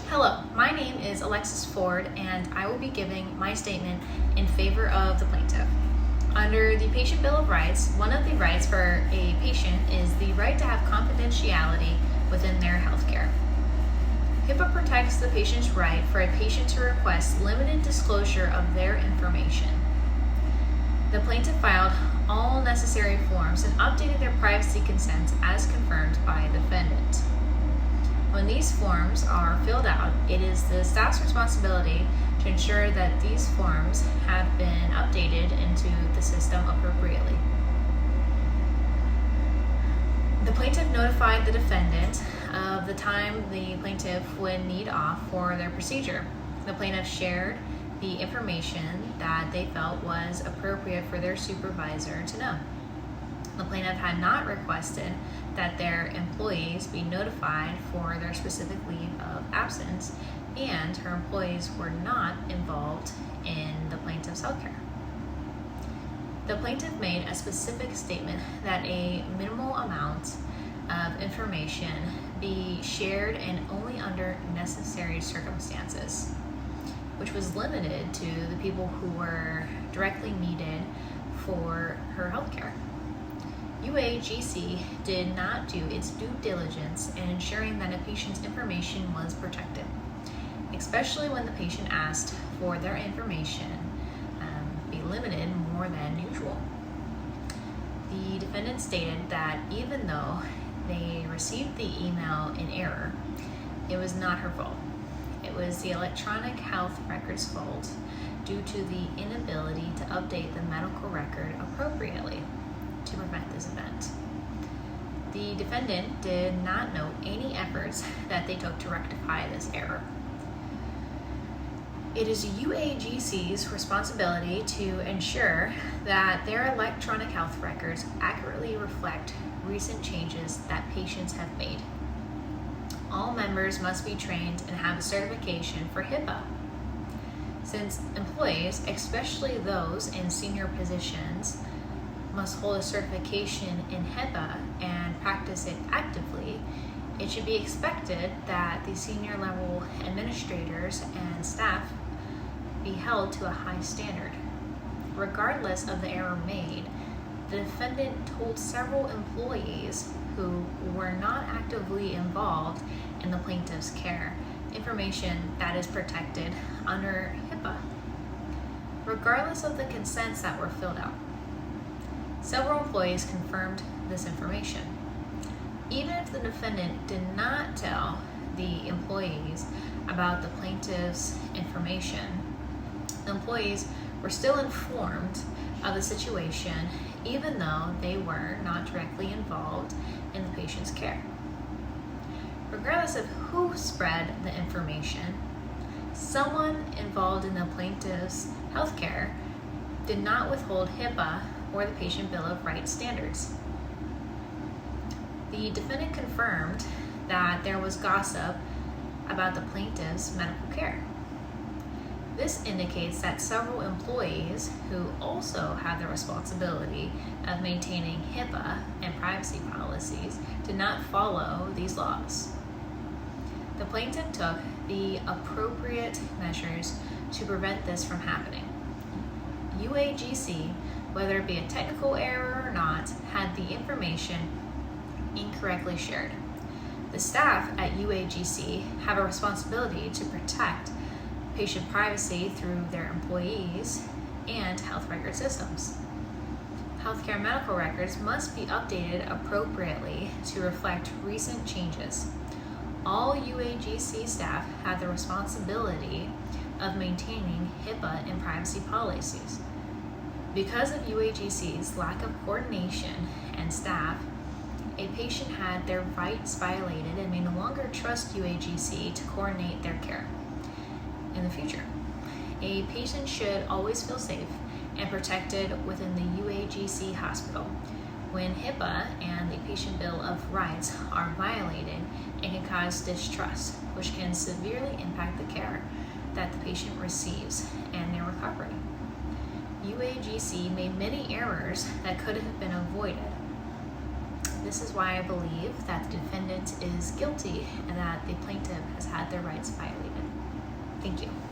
Hello, my name is Alexis Ford, and I will be giving my statement in favor of the plaintiff. Under the Patient Bill of Rights, one of the rights for a patient is the right to have confidentiality within their health care. HIPAA protects the patient's right for a patient to request limited disclosure of their information. The plaintiff filed all necessary forms and updated their privacy consents as confirmed by the defendant. When these forms are filled out, it is the staff's responsibility to ensure that these forms have been updated into the system appropriately. The plaintiff notified the defendant of the time the plaintiff would need off for their procedure. The plaintiff shared the information that they felt was appropriate for their supervisor to know. The plaintiff had not requested that their employees be notified for their specific leave of absence, and her employees were not involved in the plaintiff's healthcare. The plaintiff made a specific statement that a minimal amount of information be shared and only under necessary circumstances, which was limited to the people who were directly needed for her healthcare. UAGC did not do its due diligence in ensuring that a patient's information was protected, especially when the patient asked for their information be limited more than usual. The defendant stated that even though they received the email in error, it was not her fault. It was the electronic health records fault due to the inability to update the medical record appropriately to prevent this event. The defendant did not note any efforts that they took to rectify this error. It is UAGC's responsibility to ensure that their electronic health records accurately reflect recent changes that patients have made. All members must be trained and have a certification for HIPAA. Since employees, especially those in senior positions, must hold a certification in HIPAA and practice it actively, it should be expected that the senior level administrators and staff be held to a high standard. Regardless of the error made, the defendant told several employees who were not actively involved in the plaintiff's care information that is protected under HIPAA, regardless of the consents that were filled out. Several employees confirmed this information. Even if the defendant did not tell the employees about the plaintiff's information, the employees were still informed of the situation even though they were not directly involved in the patient's care. Regardless of who spread the information, someone involved in the plaintiff's healthcare did not withhold HIPAA or the Patient Bill of Rights standards. The defendant confirmed that there was gossip about the plaintiff's medical care. This indicates that several employees who also have the responsibility of maintaining HIPAA and privacy policies did not follow these laws. The plaintiff took the appropriate measures to prevent this from happening. UAGC, whether it be a technical error or not, had the information incorrectly shared. The staff at UAGC have a responsibility to protect patient privacy through their employees and health record systems. Healthcare medical records must be updated appropriately to reflect recent changes. All UAGC staff have the responsibility of maintaining HIPAA and privacy policies. Because of UAGC's lack of coordination and staff, a patient had their rights violated and may no longer trust UAGC to coordinate their care. In the future, a patient should always feel safe and protected within the UAGC hospital. When HIPAA and the Patient Bill of Rights are violated, it can cause distrust, which can severely impact the care that the patient receives and their recovery. UAGC made many errors that could have been avoided. This is why I believe that the defendant is guilty and that the plaintiff has had had their rights violated. Thank you.